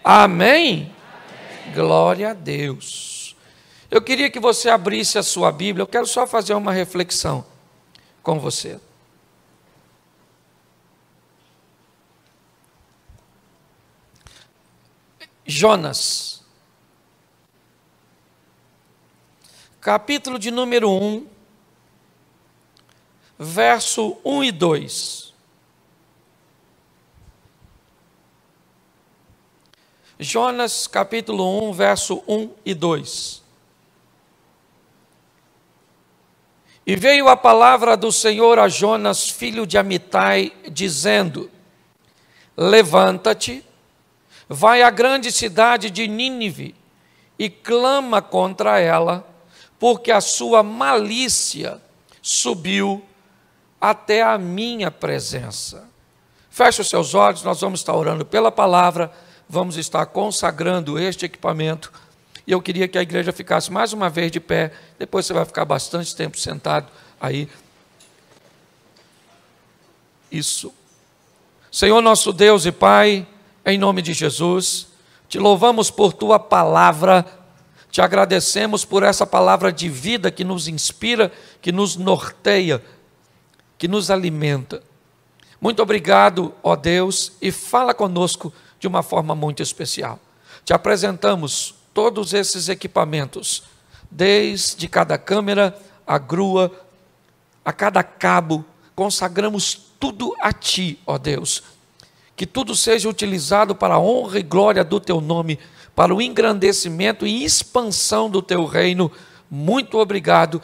Amém? Glória a Deus. Eu queria que você abrisse a sua Bíblia. Eu quero só fazer uma reflexão com você. Jonas, capítulo de número 1, verso 1 e 2. Jonas, capítulo 1, verso 1 e 2. E veio a palavra do Senhor a Jonas, filho de Amitai, dizendo: levanta-te, vai à grande cidade de Nínive e clama contra ela, porque a sua malícia subiu até a minha presença. Feche os seus olhos, nós vamos estar orando pela palavra, vamos estar consagrando este equipamento. E eu queria que a igreja ficasse mais uma vez de pé, depois você vai ficar bastante tempo sentado aí. Isso. Senhor nosso Deus e Pai, em nome de Jesus, te louvamos por tua palavra, te agradecemos por essa palavra de vida que nos inspira, que nos norteia, que nos alimenta. Muito obrigado, ó Deus, e fala conosco de uma forma muito especial. Te apresentamos todos esses equipamentos, desde cada câmera, a grua, a cada cabo, consagramos tudo a Ti, ó Deus. Que tudo seja utilizado para a honra e glória do Teu nome, para o engrandecimento e expansão do Teu reino. Muito obrigado,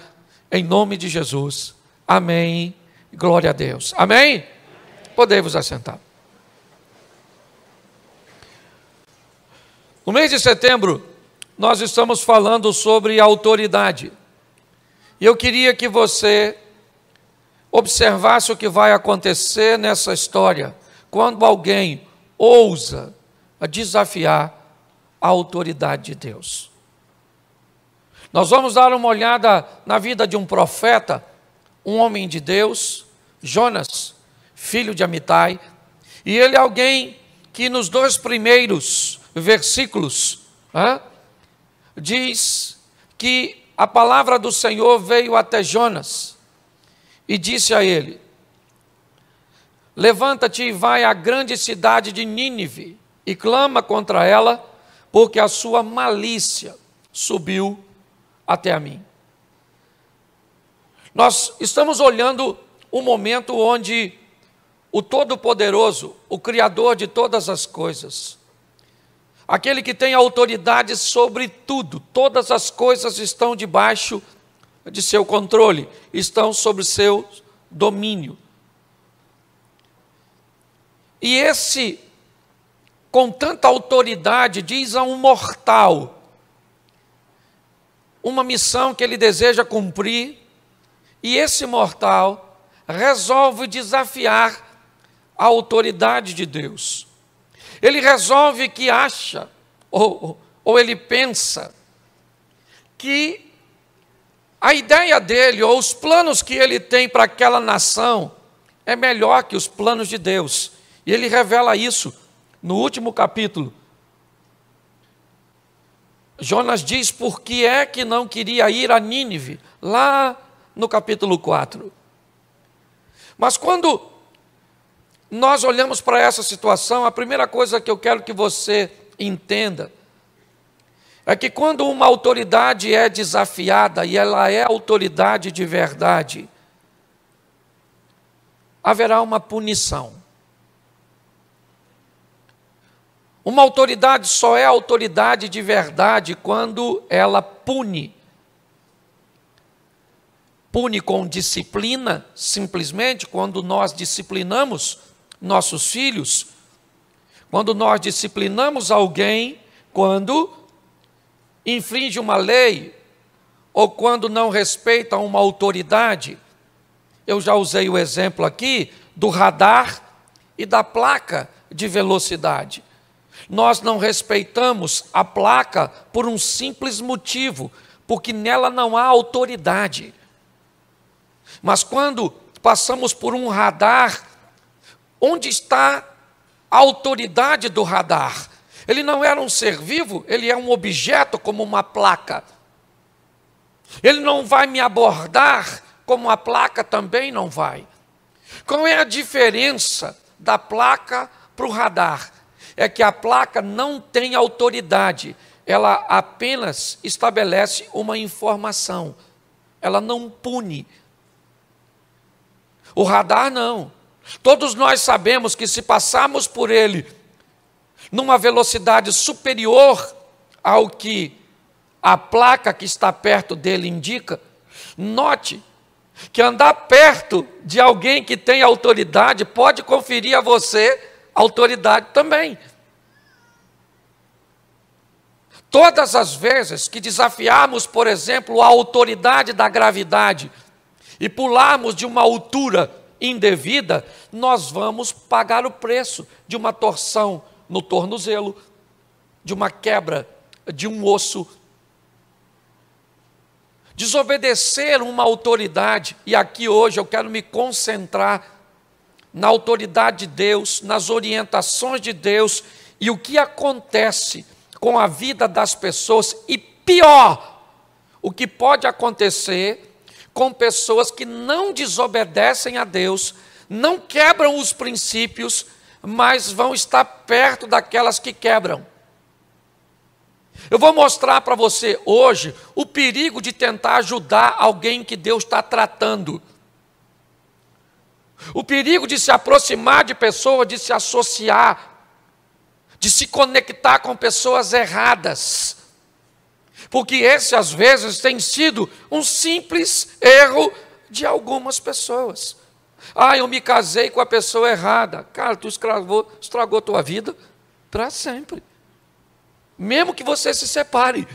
em nome de Jesus. Amém. Glória a Deus. Amém? Podemos assentar. No mês de setembro, nós estamos falando sobre autoridade. E eu queria que você observasse o que vai acontecer nessa história, quando alguém ousa desafiar a autoridade de Deus. Nós vamos dar uma olhada na vida de um profeta, um homem de Deus, Jonas, filho de Amitai, e ele é alguém que nos 2 primeiros versículos diz que a palavra do Senhor veio até Jonas e disse a ele: levanta-te e vai à grande cidade de Nínive e clama contra ela, porque a sua malícia subiu até a mim. Nós estamos olhando um momento onde o Todo-Poderoso, o Criador de todas as coisas, aquele que tem autoridade sobre tudo, todas as coisas estão debaixo de seu controle, estão sob seu domínio. E esse, com tanta autoridade, diz a um mortal uma missão que ele deseja cumprir, e esse mortal resolve desafiar a autoridade de Deus. Ele resolve que acha, ou ele pensa, que a ideia dele, ou os planos que ele tem para aquela nação, é melhor que os planos de Deus. E ele revela isso no último capítulo. Jonas diz por que é que não queria ir a Nínive, lá no capítulo 4. Mas quando nós olhamos para essa situação, a primeira coisa que eu quero que você entenda é que quando uma autoridade é desafiada, e ela é autoridade de verdade, haverá uma punição. Uma autoridade só é autoridade de verdade quando ela pune. Pune com disciplina, simplesmente, quando nós disciplinamos nossos filhos, quando nós disciplinamos alguém, quando infringe uma lei, ou quando não respeita uma autoridade. Eu já usei o exemplo aqui do radar e da placa de velocidade. Nós não respeitamos a placa por um simples motivo, porque nela não há autoridade. Mas quando passamos por um radar, onde está a autoridade do radar? Ele não era um ser vivo, ele é um objeto como uma placa. Ele não vai me abordar como a placa também não vai. Qual é a diferença da placa para o radar? É que a placa não tem autoridade, ela apenas estabelece uma informação, ela não pune. O radar não. Todos nós sabemos que se passarmos por ele numa velocidade superior ao que a placa que está perto dele indica, note que andar perto de alguém que tem autoridade pode conferir a você autoridade também. Todas as vezes que desafiarmos, por exemplo, a autoridade da gravidade e pularmos de uma altura indevida, nós vamos pagar o preço de uma torção no tornozelo, de uma quebra de um osso. Desobedecer uma autoridade, e aqui hoje eu quero me concentrar na autoridade de Deus, nas orientações de Deus e o que acontece com a vida das pessoas, e pior, o que pode acontecer com pessoas que não desobedecem a Deus, não quebram os princípios, mas vão estar perto daquelas que quebram. Eu vou mostrar para você hoje o perigo de tentar ajudar alguém que Deus está tratando. O perigo de se aproximar de pessoas, de se associar, de se conectar com pessoas erradas. Porque esse, às vezes, tem sido um simples erro de algumas pessoas. Ah, eu me casei com a pessoa errada. Cara, tu estragou a tua vida para sempre. Mesmo que você se separe.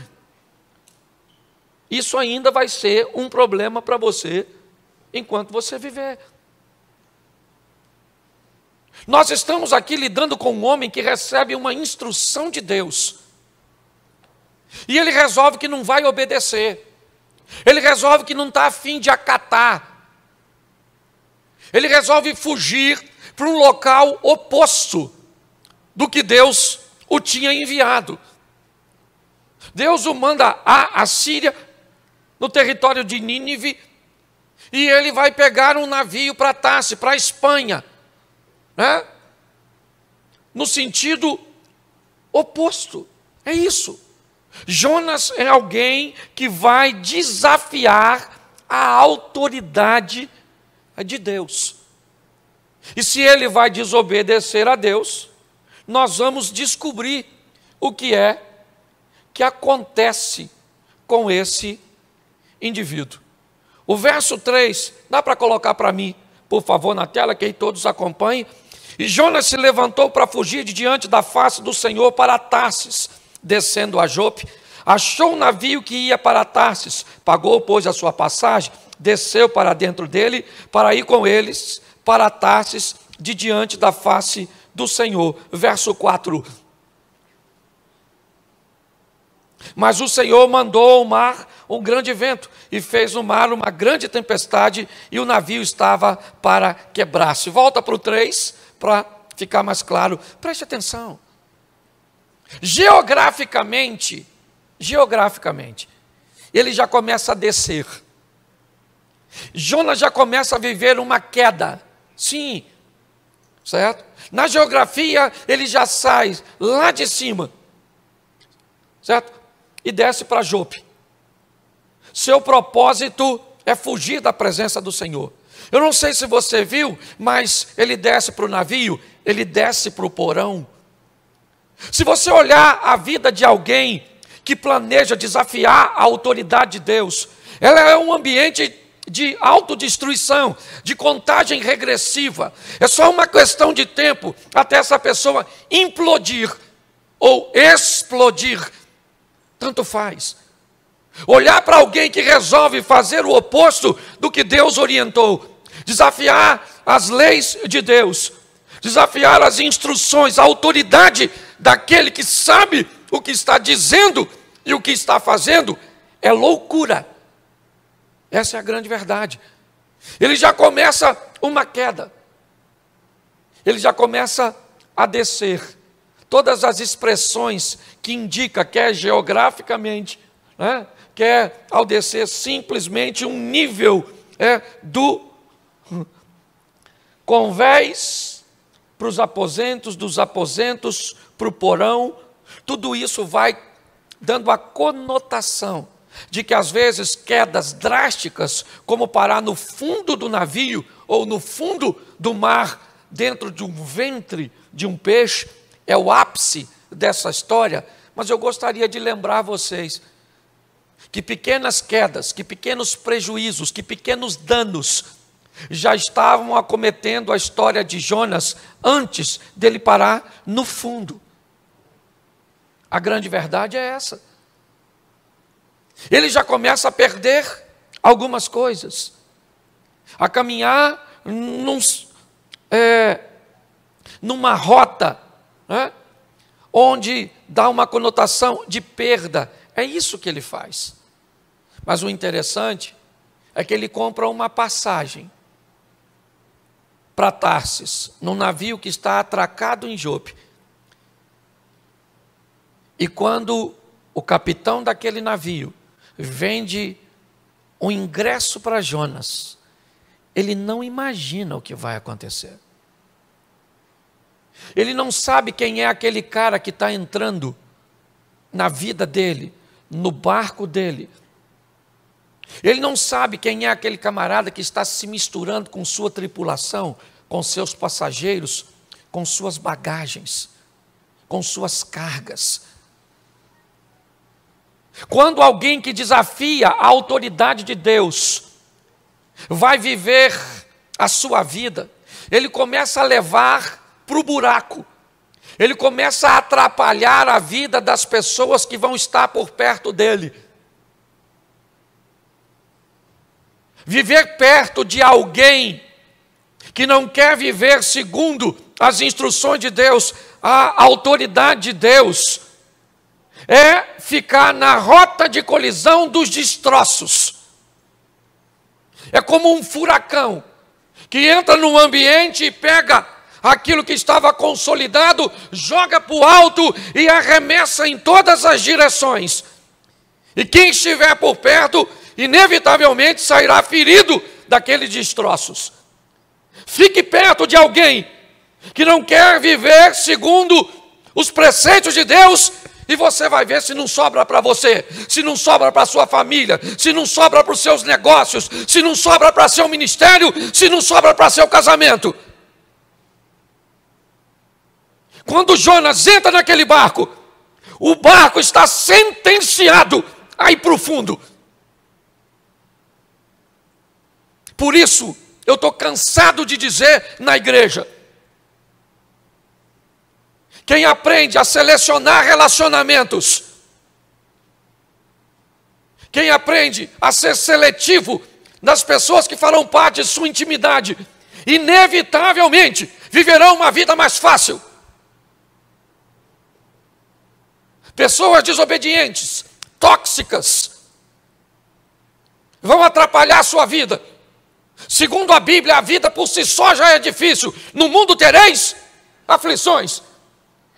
Isso ainda vai ser um problema para você enquanto você viver. Nós estamos aqui lidando com um homem que recebe uma instrução de Deus. E ele resolve que não vai obedecer. Ele resolve que não está a fim de acatar. Ele resolve fugir para um local oposto do que Deus o tinha enviado. Deus o manda à Síria, no território de Nínive, e ele vai pegar um navio para Tarse, para a Espanha, né? No sentido oposto. É isso. Jonas é alguém que vai desafiar a autoridade de Deus. E se ele vai desobedecer a Deus, nós vamos descobrir o que é que acontece com esse indivíduo. O verso 3, dá para colocar para mim, por favor, na tela, que aí todos acompanhem. E Jonas se levantou para fugir de diante da face do Senhor para Tarsis, descendo a Jope, achou um navio que ia para Tarsis, pagou, pois, a sua passagem, desceu para dentro dele, para ir com eles para Tarsis, de diante da face do Senhor. Verso 4. Mas o Senhor mandou ao mar um grande vento, e fez no mar uma grande tempestade, e o navio estava para quebrar-se. Volta para o 3, para ficar mais claro. Preste atenção. Geograficamente, ele já começa a descer. Jonas já começa a viver uma queda. Sim, certo? Na geografia, ele já sai lá de cima, certo? E desce para Jope. Seu propósito é fugir da presença do Senhor. Eu não sei se você viu, mas ele desce para o navio, ele desce para o porão. Se você olhar a vida de alguém que planeja desafiar a autoridade de Deus, ela é um ambiente de autodestruição, de contagem regressiva. É só uma questão de tempo até essa pessoa implodir ou explodir. Tanto faz. Olhar para alguém que resolve fazer o oposto do que Deus orientou, desafiar as leis de Deus, desafiar as instruções, a autoridade daquele que sabe o que está dizendo e o que está fazendo, é loucura. Essa é a grande verdade. Ele já começa uma queda. Ele já começa a descer. todas as expressões que indica, quer geograficamente, né, quer ao descer simplesmente um nível do convés para os aposentos, dos aposentos para o porão, tudo isso vai dando a conotação de que às vezes quedas drásticas, como parar no fundo do navio ou no fundo do mar, dentro de um ventre de um peixe, é o ápice dessa história. Mas eu gostaria de lembrar vocês que pequenas quedas, que pequenos prejuízos, que pequenos danos já estavam acometendo a história de Jonas antes dele parar no fundo. A grande verdade é essa. Ele já começa a perder algumas coisas, a caminhar numa rota, né, onde dá uma conotação de perda. É isso que ele faz. Mas o interessante é que ele compra uma passagem para Tarsis, num navio que está atracado em Jope. E quando o capitão daquele navio vende um ingresso para Jonas, ele não imagina o que vai acontecer. Ele não sabe quem é aquele cara que está entrando na vida dele, no barco dele. Ele não sabe quem é aquele camarada que está se misturando com sua tripulação, com seus passageiros, com suas bagagens, com suas cargas. Quando alguém que desafia a autoridade de Deus vai viver a sua vida, ele começa a levar para o buraco, ele começa a atrapalhar a vida das pessoas que vão estar por perto dele. Viver perto de alguém que não quer viver segundo as instruções de Deus, a autoridade de Deus, é ficar na rota de colisão dos destroços. É como um furacão que entra num ambiente e pega aquilo que estava consolidado, joga para o alto e arremessa em todas as direções. E quem estiver por perto, inevitavelmente sairá ferido daqueles destroços. Fique perto de alguém que não quer viver segundo os preceitos de Deus, e você vai ver se não sobra para você, se não sobra para a sua família, se não sobra para os seus negócios, se não sobra para seu ministério, se não sobra para seu casamento. Quando Jonas entra naquele barco, o barco está sentenciado a ir para o fundo. Por isso, eu estou cansado de dizer na igreja: quem aprende a selecionar relacionamentos, quem aprende a ser seletivo das pessoas que farão parte de sua intimidade, inevitavelmente viverão uma vida mais fácil. Pessoas desobedientes, tóxicas, vão atrapalhar a sua vida. Segundo a Bíblia, a vida por si só já é difícil. No mundo tereis aflições.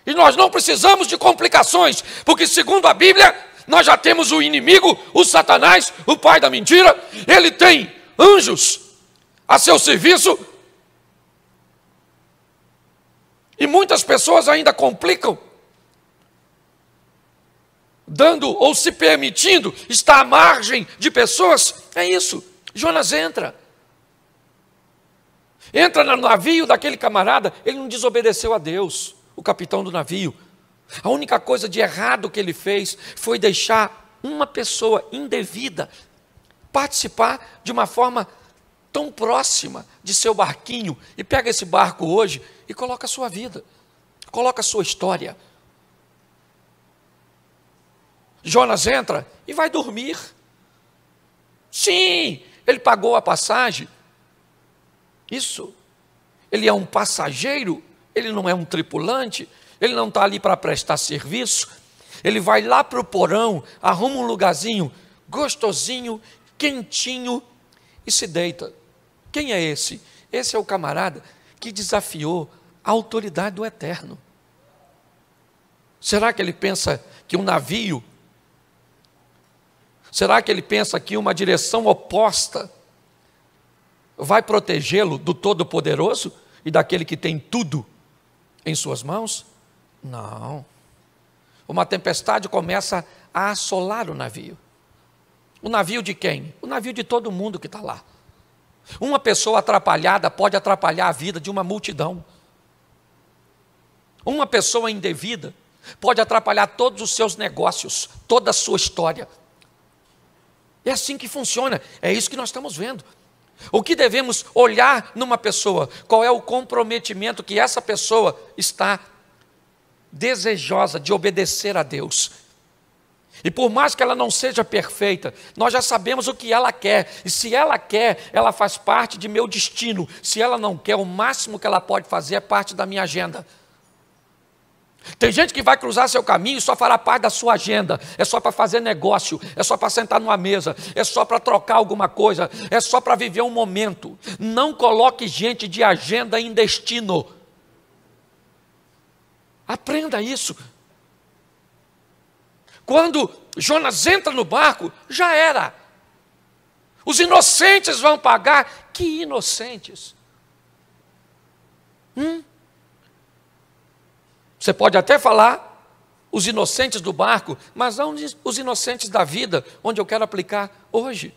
E nós não precisamos de complicações, porque segundo a Bíblia, nós já temos o inimigo, o Satanás, o pai da mentira. Ele tem anjos a seu serviço. E muitas pessoas ainda complicam, dando ou se permitindo estar à margem de pessoas. É isso. Jonas entra no navio daquele camarada. Ele não desobedeceu a Deus, o capitão do navio. A única coisa de errado que ele fez foi deixar uma pessoa indevida participar de uma forma tão próxima de seu barquinho. E pega esse barco hoje e coloca a sua vida, coloca a sua história. Jonas entra e vai dormir. Sim, ele pagou a passagem. Isso. Ele é um passageiro, ele não é um tripulante, ele não está ali para prestar serviço. Ele vai lá para o porão, arruma um lugarzinho gostosinho, quentinho e se deita. Quem é esse? Esse é o camarada que desafiou a autoridade do Eterno. Será que ele pensa que um navio, será que ele pensa que uma direção oposta vai protegê-lo do Todo-Poderoso e daquele que tem tudo em suas mãos? Não. Uma tempestade começa a assolar o navio. O navio de quem? O navio de todo mundo que está lá. Uma pessoa atrapalhada pode atrapalhar a vida de uma multidão. Uma pessoa indevida pode atrapalhar todos os seus negócios, toda a sua história. É assim que funciona, é isso que nós estamos vendo. O que devemos olhar numa pessoa? Qual é o comprometimento que essa pessoa está desejosa de obedecer a Deus? E por mais que ela não seja perfeita, nós já sabemos o que ela quer. E se ela quer, ela faz parte de meu destino. Se ela não quer, o máximo que ela pode fazer é parte da minha agenda. Tem gente que vai cruzar seu caminho e só fará parte da sua agenda. É só para fazer negócio, é só para sentar numa mesa, é só para trocar alguma coisa, é só para viver um momento. Não coloque gente de agenda em destino. Aprenda isso. Quando Jonas entra no barco, já era. Os inocentes vão pagar. Que inocentes? Você pode até falar os inocentes do barco, mas não os inocentes da vida, onde eu quero aplicar hoje.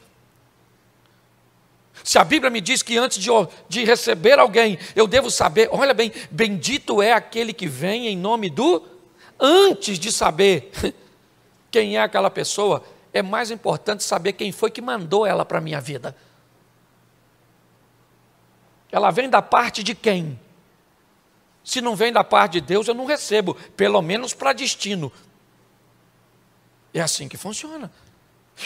Se a Bíblia me diz que antes de receber alguém, eu devo saber, olha bem, bendito é aquele que vem em nome do... Antes de saber quem é aquela pessoa, é mais importante saber quem foi que mandou ela para a minha vida. Ela vem da parte de quem? Se não vem da parte de Deus, eu não recebo, pelo menos para destino. É assim que funciona.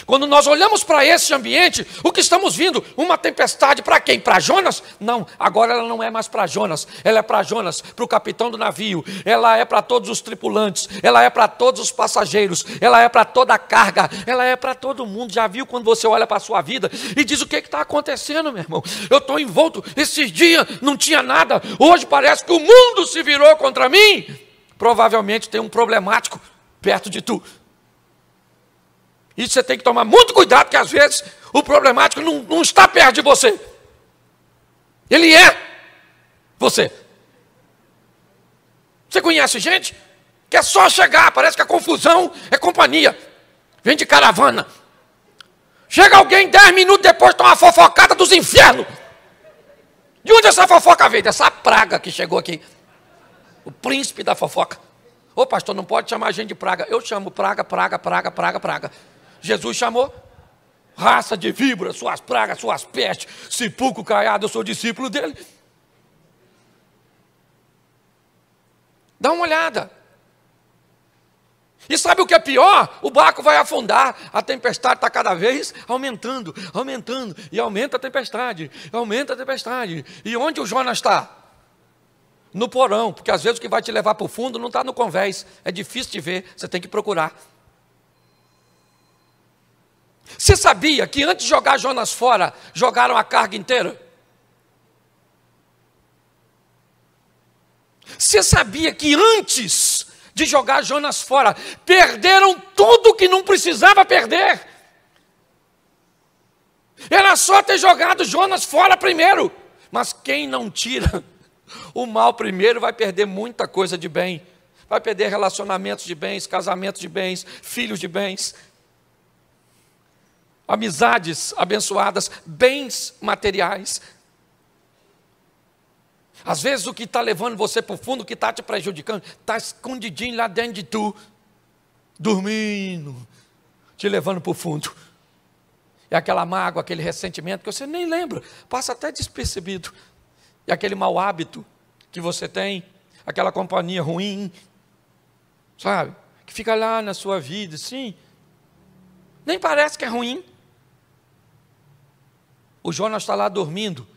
Quando nós olhamos para esse ambiente, o que estamos vendo? Uma tempestade para quem? Para Jonas? Não, agora ela não é mais para Jonas. Ela é para Jonas, para o capitão do navio. Ela é para todos os tripulantes. Ela é para todos os passageiros. Ela é para toda a carga. Ela é para todo mundo. Já viu quando você olha para a sua vida e diz o que está acontecendo, meu irmão? Eu estou envolto. Esses dias não tinha nada. Hoje parece que o mundo se virou contra mim. Provavelmente tem um problemático perto de tu. E você tem que tomar muito cuidado, porque às vezes o problemático não está perto de você. Ele é você. Você conhece gente que é só chegar, parece que a confusão é companhia. Vem de caravana. Chega alguém 10 minutos depois, toma uma fofocada dos infernos. De onde essa fofoca veio? Dessa praga que chegou aqui. O príncipe da fofoca. Ô pastor, não pode chamar a gente de praga. Eu chamo praga. Jesus chamou raça de víbora, suas pragas, suas pestes, sepulcro caiado, eu sou discípulo dele. Dá uma olhada. E sabe o que é pior? O barco vai afundar, a tempestade está cada vez aumentando, e aumenta a tempestade. E onde o Jonas está? No porão, porque às vezes o que vai te levar para o fundo não está no convés, é difícil de ver, você tem que procurar. Você sabia que antes de jogar Jonas fora, jogaram a carga inteira? Você sabia que antes de jogar Jonas fora, perderam tudo que não precisava perder? Era só ter jogado Jonas fora primeiro. Mas quem não tira o mal primeiro vai perder muita coisa de bem. Vai perder relacionamentos de bens, casamentos de bens, filhos de bens, amizades abençoadas, bens materiais. Às vezes o que está levando você para o fundo, o que está te prejudicando, está escondidinho lá dentro de tu, dormindo, te levando para o fundo. É aquela mágoa, aquele ressentimento que você nem lembra, passa até despercebido. E aquele mau hábito que você tem, aquela companhia ruim, sabe? Que fica lá na sua vida, assim, nem parece que é ruim. O Jonas está lá dormindo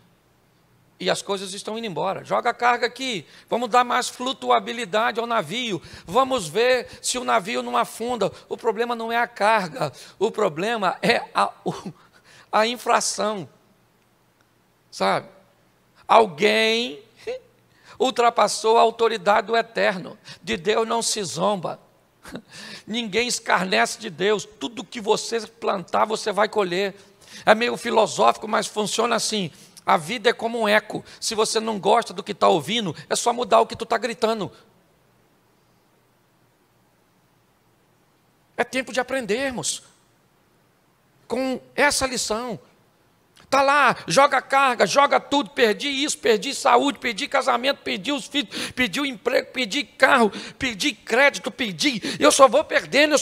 e as coisas estão indo embora. Joga a carga aqui, vamos dar mais flutuabilidade ao navio, vamos ver se o navio não afunda. O problema não é a carga, o problema é a infração, sabe? Alguém ultrapassou a autoridade do eterno. De Deus não se zomba. Ninguém escarnece de Deus. Tudo que você plantar, você vai colher. É meio filosófico, mas funciona assim. A vida é como um eco. Se você não gosta do que está ouvindo, é só mudar o que tu está gritando. É tempo de aprendermos com essa lição. Está lá, joga carga, joga tudo, perdi isso, perdi saúde, perdi casamento, perdi os filhos, perdi o emprego, perdi carro, perdi crédito, eu só vou perdendo,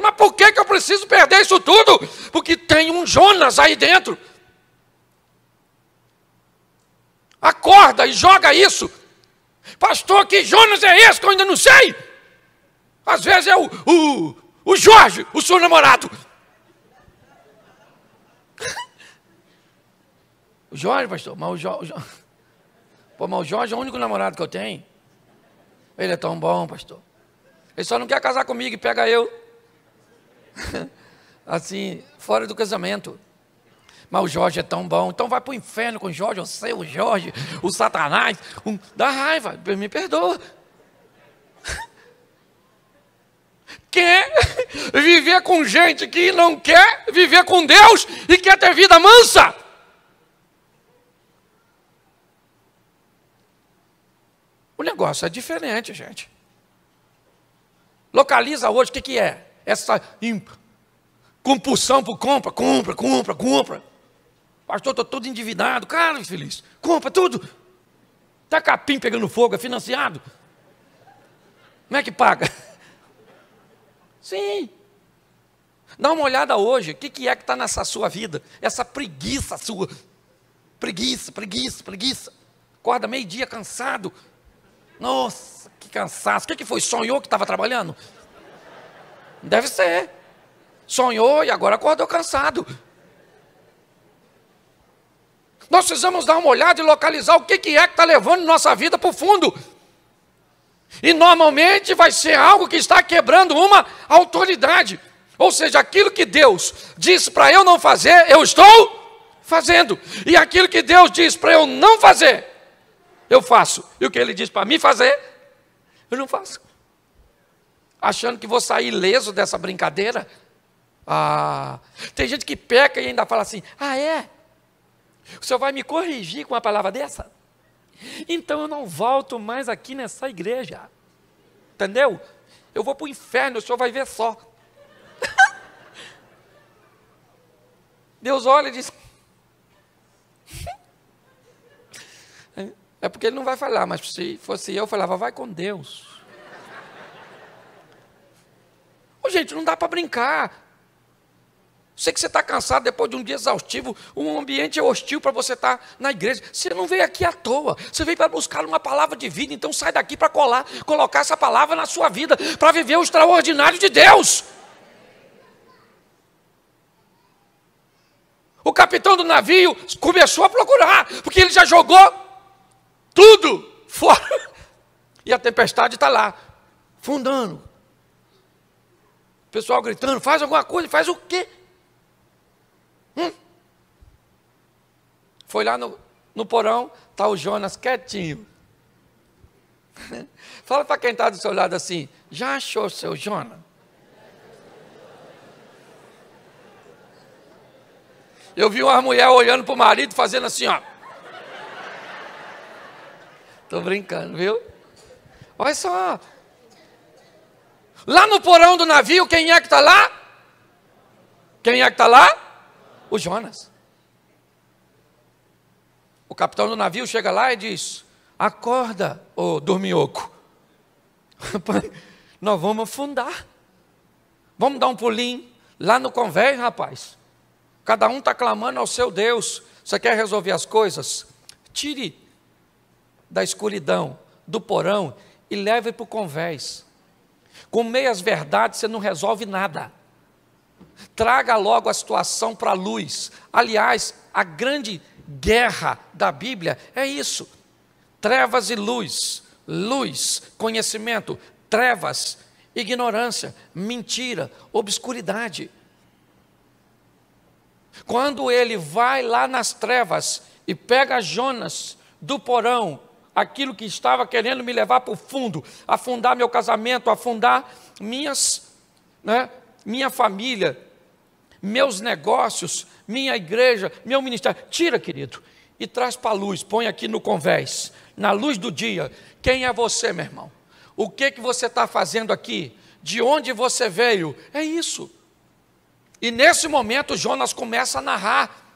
mas por que eu preciso perder isso tudo? Porque tem um Jonas aí dentro. Acorda e joga isso. Pastor, que Jonas é esse que eu ainda não sei? Às vezes é o Jorge, o seu namorado. O Jorge, pastor, mas o Jorge é o único namorado que eu tenho. Ele é tão bom, pastor. Ele só não quer casar comigo e pega eu. Assim, fora do casamento. Mas o Jorge é tão bom. Então vai para o inferno com o Jorge, o Jorge, o Satanás. Dá raiva, me perdoa. Quer viver com gente que não quer viver com Deus e quer ter vida mansa. O negócio é diferente, gente. Localiza hoje o que é? Essa compulsão por compra. Pastor, estou todo endividado. Cara, infeliz, compra tudo. Está capim pegando fogo, é financiado. Como é que paga? Sim. Dá uma olhada hoje, o que é que está nessa sua vida? Essa preguiça sua. Preguiça. Acorda meio-dia cansado. Nossa, que cansaço. O que foi? Sonhou que estava trabalhando? Deve ser. Sonhou e agora acordou cansado. Nós precisamos dar uma olhada e localizar o que é que está levando nossa vida para o fundo. E normalmente vai ser algo que está quebrando uma autoridade. Ou seja, aquilo que Deus disse para eu não fazer, eu estou fazendo. E aquilo que Deus diz para eu não fazer, eu faço. E o que Ele diz para mim fazer, eu não faço. Achando que vou sair ileso dessa brincadeira. Tem gente que peca e ainda fala assim, é? O senhor vai me corrigir com uma palavra dessa? Então eu não volto mais aqui nessa igreja. Entendeu? Eu vou para o inferno, o senhor vai ver só. Deus olha e diz... É porque ele não vai falar, mas se fosse eu falava, vai com Deus. Gente, não dá para brincar. Sei que você está cansado depois de um dia exaustivo, um ambiente hostil para você estar na igreja. Você não veio aqui à toa, você veio para buscar uma palavra de vida, então sai daqui para colocar essa palavra na sua vida, para viver o extraordinário de Deus. O capitão do navio começou a procurar, porque ele já jogou tudo fora. E a tempestade está lá, fundando. O pessoal gritando, faz alguma coisa, faz o quê? Foi lá no porão, está o Jonas quietinho. Fala para quem está do seu lado assim, já achou seu Jonas? Eu vi uma mulher olhando para o marido fazendo assim, ó. Estou brincando, viu? Olha só. Lá no porão do navio, quem é que está lá? Quem é que está lá? O Jonas. O capitão do navio chega lá e diz, acorda, ô dorminhoco. Rapaz, nós vamos afundar. Vamos dar um pulinho lá no convés, rapaz. Cada um está clamando ao seu Deus. Você quer resolver as coisas? Tire da escuridão, do porão e leve para o convés. Com meias verdades você não resolve nada. Traga logo a situação para a luz. Aliás, a grande guerra da Bíblia é isso. Trevas e luz. Luz, conhecimento. Trevas, ignorância. Mentira, obscuridade. Quando ele vai lá nas trevas e pega Jonas do porão, aquilo que estava querendo me levar para o fundo, afundar meu casamento, afundar minha família, meus negócios, minha igreja, meu ministério. Tira, querido, e traz para a luz, põe aqui no convés, na luz do dia. Quem é você, meu irmão? O que você está fazendo aqui? De onde você veio? É isso. E nesse momento Jonas começa a narrar.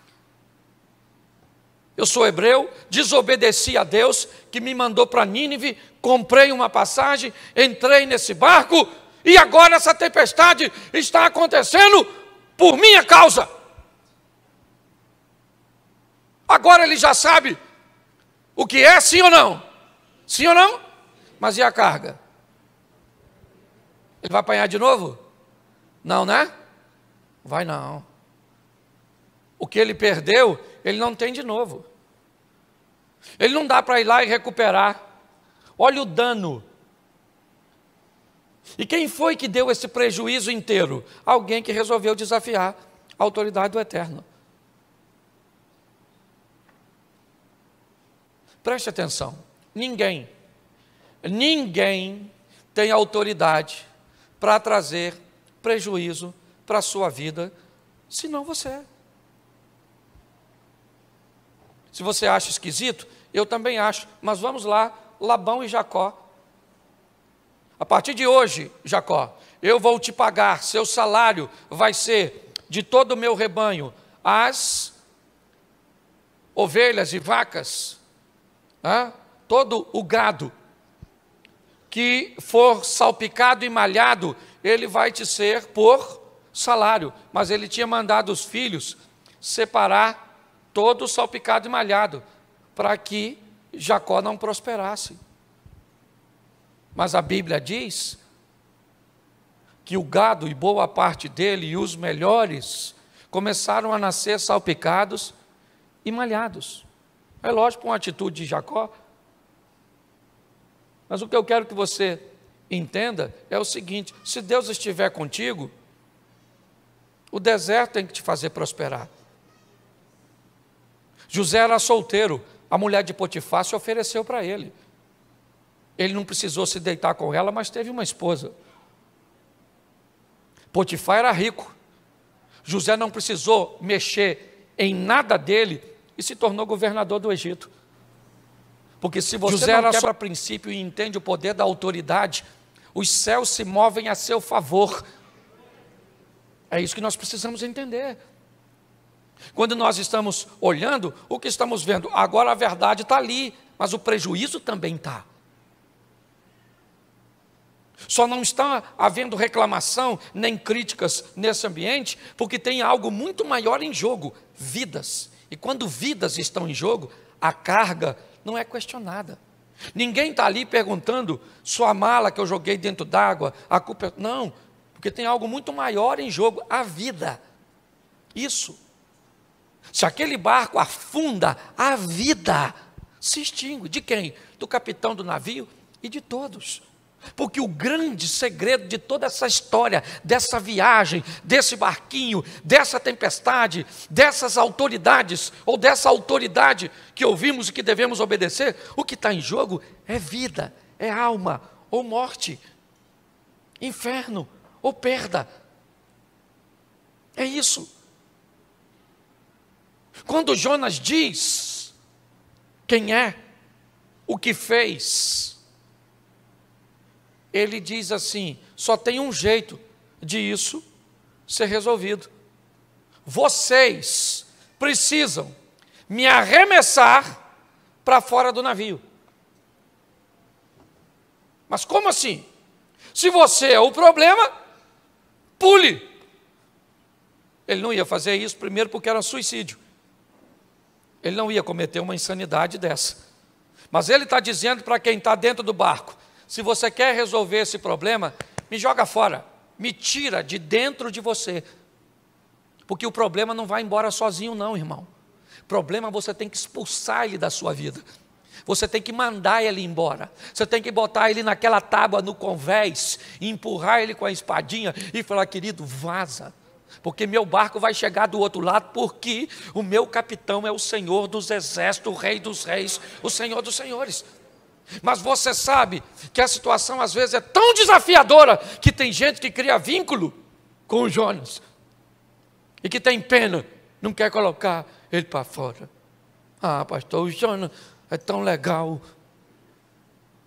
Eu sou hebreu, desobedeci a Deus, que me mandou para Nínive, comprei uma passagem, entrei nesse barco, e agora essa tempestade está acontecendo por minha causa. Agora ele já sabe o que é, sim ou não? Sim ou não? Mas e a carga? Ele vai apanhar de novo? Não, né? Vai não. O que ele perdeu, ele não tem de novo. Ele não dá para ir lá e recuperar. Olha o dano. E quem foi que deu esse prejuízo inteiro? Alguém que resolveu desafiar a autoridade do Eterno. Preste atenção. Ninguém tem autoridade para trazer prejuízo para a sua vida, senão você. Se você acha esquisito, eu também acho, mas vamos lá, Labão e Jacó. A partir de hoje, Jacó, eu vou te pagar, seu salário vai ser de todo o meu rebanho, as ovelhas e vacas, todo o gado que for salpicado e malhado, ele vai te ser por salário. Mas ele tinha mandado os filhos separar todo o salpicado e malhado, para que Jacó não prosperasse. Mas a Bíblia diz que o gado e boa parte dele, e os melhores, começaram a nascer salpicados e malhados. É lógico, uma atitude de Jacó. Mas o que eu quero que você entenda é o seguinte: se Deus estiver contigo, o deserto tem que te fazer prosperar. José era solteiro, a mulher de Potifar se ofereceu para ele. Ele não precisou se deitar com ela, mas teve uma esposa. Potifar era rico. José não precisou mexer em nada dele e se tornou governador do Egito. Porque se você José não quebra princípio e entende o poder da autoridade, os céus se movem a seu favor. É isso que nós precisamos entender. Quando nós estamos olhando, o que estamos vendo? Agora a verdade está ali, mas o prejuízo também está. Só não está havendo reclamação nem críticas nesse ambiente, porque tem algo muito maior em jogo: vidas. E quando vidas estão em jogo, a carga não é questionada. Ninguém está ali perguntando: sua mala que eu joguei dentro d'água, a culpa é... Não, porque tem algo muito maior em jogo: a vida. Isso. Se aquele barco afunda, a vida se extingue. De quem? Do capitão do navio e de todos. Porque o grande segredo de toda essa história, dessa viagem, desse barquinho, dessa tempestade, dessas autoridades, ou dessa autoridade que ouvimos e que devemos obedecer, o que está em jogo é vida, é alma, ou morte, inferno, ou perda. É isso. Quando Jonas diz quem é, o que fez, ele diz assim: só tem um jeito de isso ser resolvido. Vocês precisam me arremessar para fora do navio. Mas como assim? Se você é o problema, pule. Ele não ia fazer isso, primeiro porque era suicídio. Ele não ia cometer uma insanidade dessa. Mas ele está dizendo para quem está dentro do barco: se você quer resolver esse problema, me joga fora, me tira de dentro de você. Porque o problema não vai embora sozinho não, irmão. O problema você tem que expulsar ele da sua vida. Você tem que mandar ele embora. Você tem que botar ele naquela tábua no convés, e empurrar ele com a espadinha e falar: querido, vaza. Porque meu barco vai chegar do outro lado, porque o meu capitão é o Senhor dos exércitos, o Rei dos reis, o Senhor dos senhores. Mas você sabe que a situação às vezes é tão desafiadora que tem gente que cria vínculo com o Jonas e que tem pena, não quer colocar ele para fora. Ah, pastor, o Jonas é tão legal.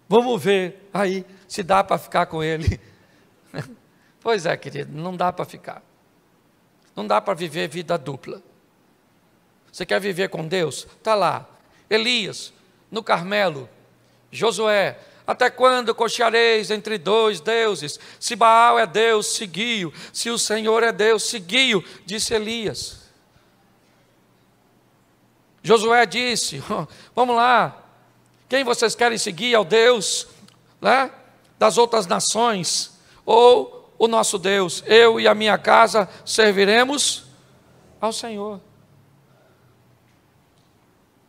Vamos ver aí se dá para ficar com ele. Pois é, querido, não dá para ficar. Não dá para viver vida dupla. Você quer viver com Deus? Está lá. Elias, no Carmelo. Josué, até quando cocheareis entre dois deuses? Se Baal é Deus, segui-o. Se o Senhor é Deus, segui-o, disse Elias. Josué disse, vamos lá, quem vocês querem seguir é o Deus, né, das outras nações, ou o nosso Deus? Eu e a minha casa serviremos ao Senhor.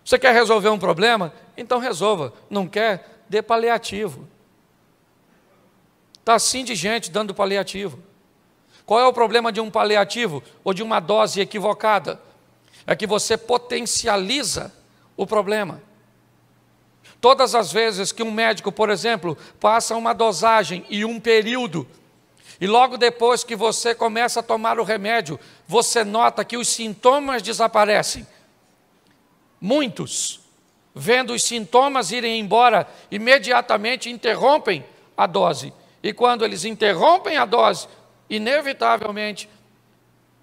Você quer resolver um problema? Então resolva. Não quer? Dê paliativo. Está assim de gente dando paliativo. Qual é o problema de um paliativo ou de uma dose equivocada? É que você potencializa o problema. Todas as vezes que um médico, por exemplo, passa uma dosagem e um período, e logo depois que você começa a tomar o remédio, você nota que os sintomas desaparecem. Muitos, vendo os sintomas irem embora, imediatamente interrompem a dose. E quando eles interrompem a dose, inevitavelmente,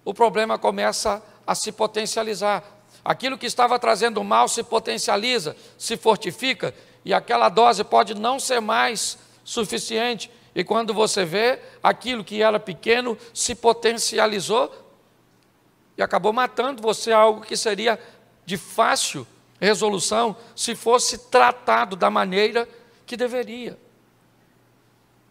o problema começa a se potencializar. Aquilo que estava trazendo mal se potencializa, se fortifica, e aquela dose pode não ser mais suficiente. E quando você vê, aquilo que era pequeno se potencializou e acabou matando você, algo que seria de fácil resolução se fosse tratado da maneira que deveria.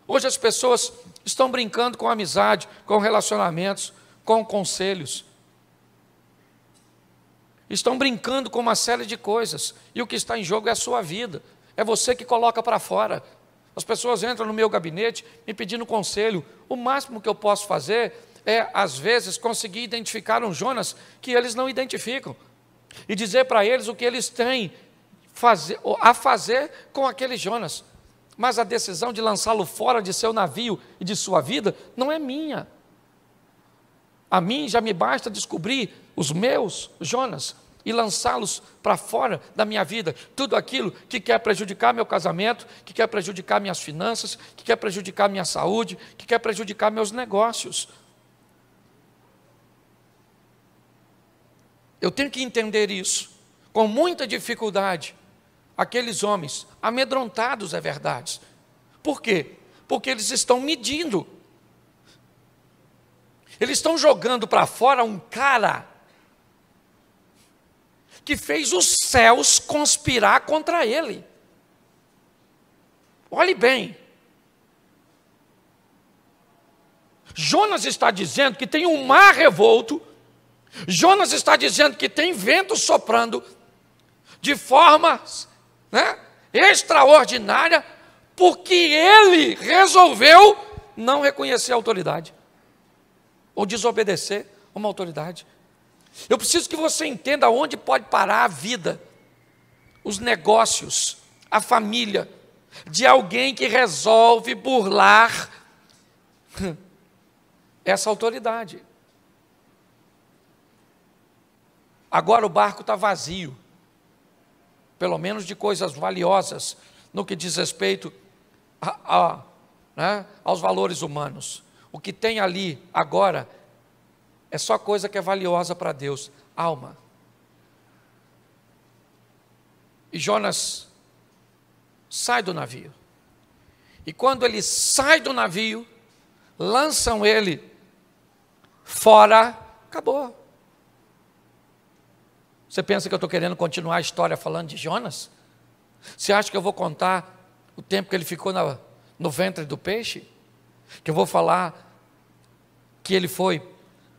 Hoje as pessoas estão brincando com amizade, com relacionamentos, com conselhos. Estão brincando com uma série de coisas, e o que está em jogo é a sua vida, é você que coloca para fora. As pessoas entram no meu gabinete me pedindo conselho. O máximo que eu posso fazer é, às vezes, conseguir identificar um Jonas que eles não identificam, e dizer para eles o que eles têm a fazer com aquele Jonas. Mas a decisão de lançá-lo fora de seu navio e de sua vida não é minha. A mim já me basta descobrir os meus Jonas e lançá-los para fora da minha vida. Tudo aquilo que quer prejudicar meu casamento, que quer prejudicar minhas finanças, que quer prejudicar minha saúde, que quer prejudicar meus negócios. Eu tenho que entender isso. Com muita dificuldade, aqueles homens, amedrontados é verdade. Por quê? Porque eles estão medindo. Eles estão jogando para fora um cara que fez os céus conspirar contra ele. Olhe bem. Jonas está dizendo que tem um mar revolto. Jonas está dizendo que tem vento soprando de forma, extraordinária, porque ele resolveu não reconhecer a autoridade ou desobedecer uma autoridade. Eu preciso que você entenda onde pode parar a vida, os negócios, a família, de alguém que resolve burlar essa autoridade. Agora o barco está vazio, pelo menos de coisas valiosas, no que diz respeito aos valores humanos. O que tem ali agora é só coisa que é valiosa para Deus, alma. E Jonas sai do navio. E quando ele sai do navio, lançam ele fora, acabou. Você pensa que eu estou querendo continuar a história falando de Jonas? Você acha que eu vou contar o tempo que ele ficou no ventre do peixe? Que eu vou falar que ele foi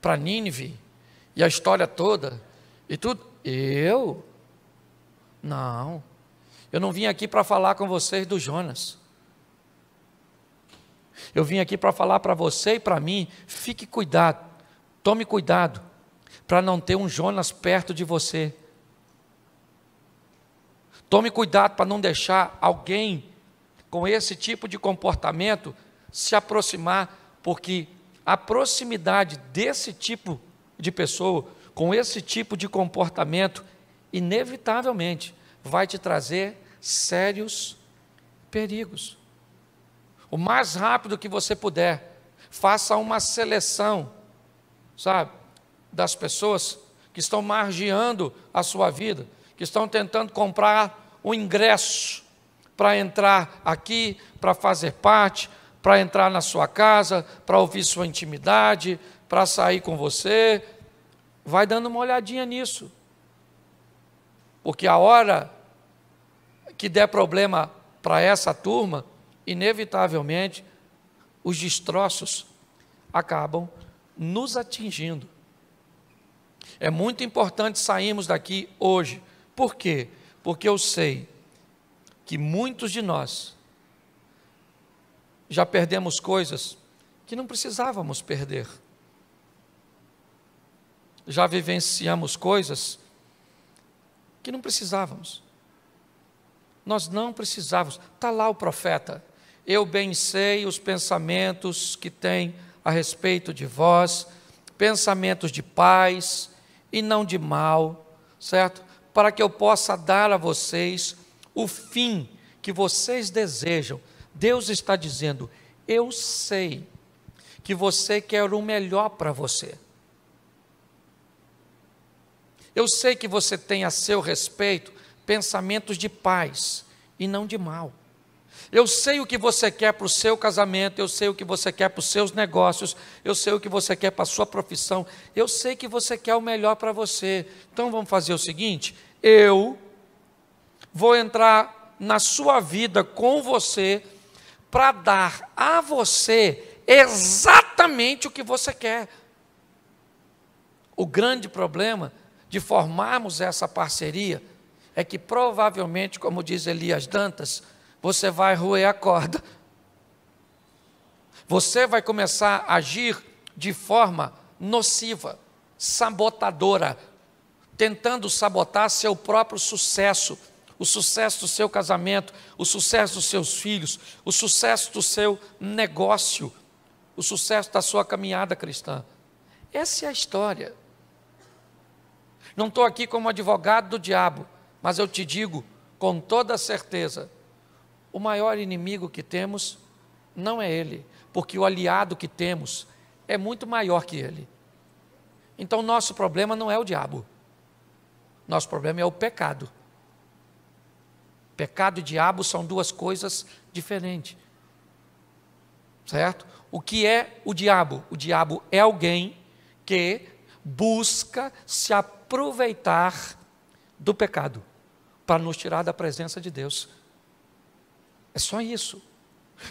para Nínive e a história toda e tudo? Não, eu não vim aqui para falar com vocês do Jonas. Eu vim aqui para falar para você e para mim, fique cuidado, tome cuidado, para não ter um Jonas perto de você. Tome cuidado para não deixar alguém com esse tipo de comportamento se aproximar, porque a proximidade desse tipo de pessoa, com esse tipo de comportamento, inevitavelmente vai te trazer sérios perigos. O mais rápido que você puder, faça uma seleção, sabe, das pessoas que estão margeando a sua vida, que estão tentando comprar um ingresso para entrar aqui, para fazer parte, para entrar na sua casa, para ouvir sua intimidade, para sair com você. Vai dando uma olhadinha nisso, porque a hora que der problema para essa turma, inevitavelmente, os destroços acabam nos atingindo. É muito importante sairmos daqui hoje. Por quê? Porque eu sei que muitos de nós já perdemos coisas que não precisávamos perder. Já vivenciamos coisas que não precisávamos. Nós não precisávamos. Está lá o profeta. Eu bem sei os pensamentos que tem a respeito de vós, pensamentos de paz e não de mal, certo? Para que eu possa dar a vocês o fim que vocês desejam. Deus está dizendo, eu sei que você quer o melhor para você. Eu sei que você tem a seu respeito pensamentos de paz e não de mal. Eu sei o que você quer para o seu casamento, eu sei o que você quer para os seus negócios, eu sei o que você quer para a sua profissão, eu sei que você quer o melhor para você. Então vamos fazer o seguinte, eu vou entrar na sua vida com você para dar a você exatamente o que você quer. O grande problema de formarmos essa parceria é que provavelmente, como diz Elias Dantas, você vai roer a corda. Você vai começar a agir de forma nociva, sabotadora, tentando sabotar seu próprio sucesso, o sucesso do seu casamento, o sucesso dos seus filhos, o sucesso do seu negócio, o sucesso da sua caminhada cristã. Essa é a história. Não estou aqui como advogado do diabo, mas eu te digo com toda certeza, o maior inimigo que temos não é ele, porque o aliado que temos é muito maior que ele. Então nosso problema não é o diabo, nosso problema é o pecado. Pecado e diabo são duas coisas diferentes, certo? O que é o diabo? O diabo é alguém que busca se aproveitar do pecado para nos tirar da presença de Deus. É só isso.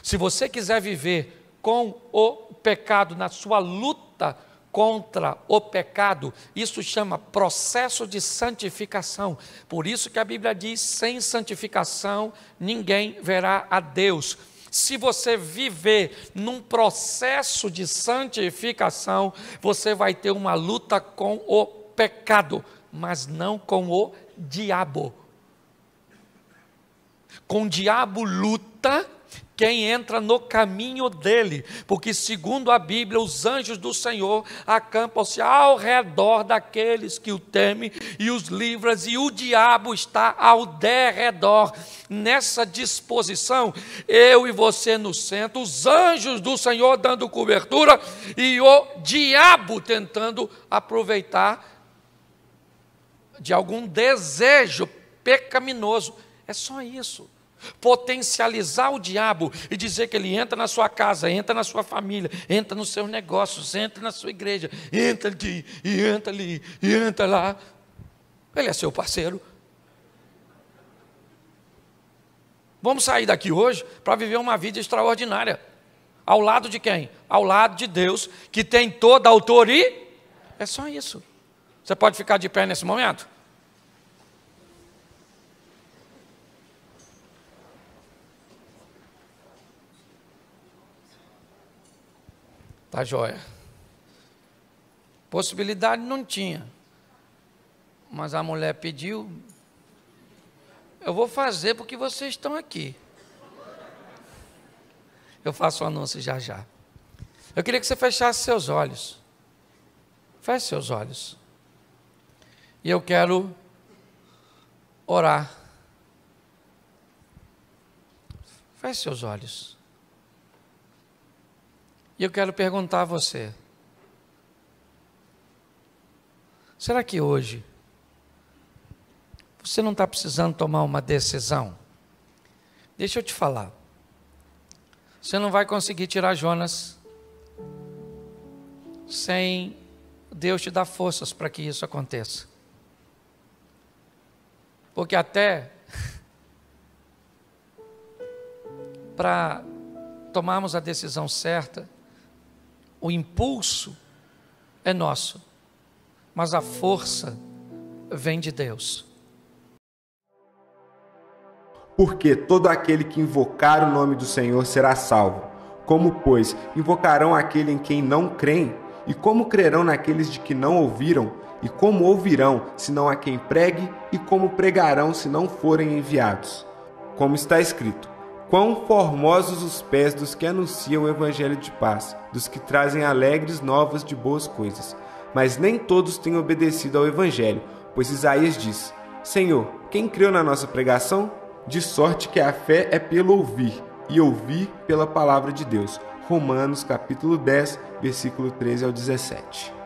Se você quiser viver com o pecado, na sua luta contra o pecado, isso chama processo de santificação. Por isso que a Bíblia diz, sem santificação ninguém verá a Deus. Se você viver num processo de santificação, você vai ter uma luta com o pecado, mas não com o diabo. Com o diabo luta quem entra no caminho dele, porque segundo a Bíblia, os anjos do Senhor acampam-se ao redor daqueles que o temem e os livram, e o diabo está ao derredor. Nessa disposição, eu e você no centro, os anjos do Senhor dando cobertura e o diabo tentando aproveitar de algum desejo pecaminoso. É só isso. Potencializar o diabo e dizer que ele entra na sua casa, entra na sua família, entra nos seus negócios, entra na sua igreja, entra aqui, e entra ali, e entra lá. Ele é seu parceiro. Vamos sair daqui hoje para viver uma vida extraordinária. Ao lado de quem? Ao lado de Deus, que tem toda a autoridade. É só isso. Você pode ficar de pé nesse momento? Tá joia. Possibilidade não tinha. Mas a mulher pediu. Eu vou fazer porque vocês estão aqui. Eu faço o anúncio já já. Eu queria que você fechasse seus olhos. Feche seus olhos. E eu quero orar. Feche seus olhos. E eu quero perguntar a você. Será que hoje você não está precisando tomar uma decisão? Deixa eu te falar. Você não vai conseguir tirar Jonas sem Deus te dar forças para que isso aconteça. Porque até para tomarmos a decisão certa, o impulso é nosso, mas a força vem de Deus. Porque todo aquele que invocar o nome do Senhor será salvo. Como, pois, invocarão aquele em quem não creem? E como crerão naqueles de que não ouviram? E como ouvirão, se não há quem pregue? E como pregarão, se não forem enviados? Como está escrito: quão formosos os pés dos que anunciam o evangelho de paz, dos que trazem alegres novas de boas coisas. Mas nem todos têm obedecido ao evangelho, pois Isaías diz: Senhor, quem creu na nossa pregação? De sorte que a fé é pelo ouvir, e ouvir pela palavra de Deus. Romanos capítulo 10, versículo 13 ao 17.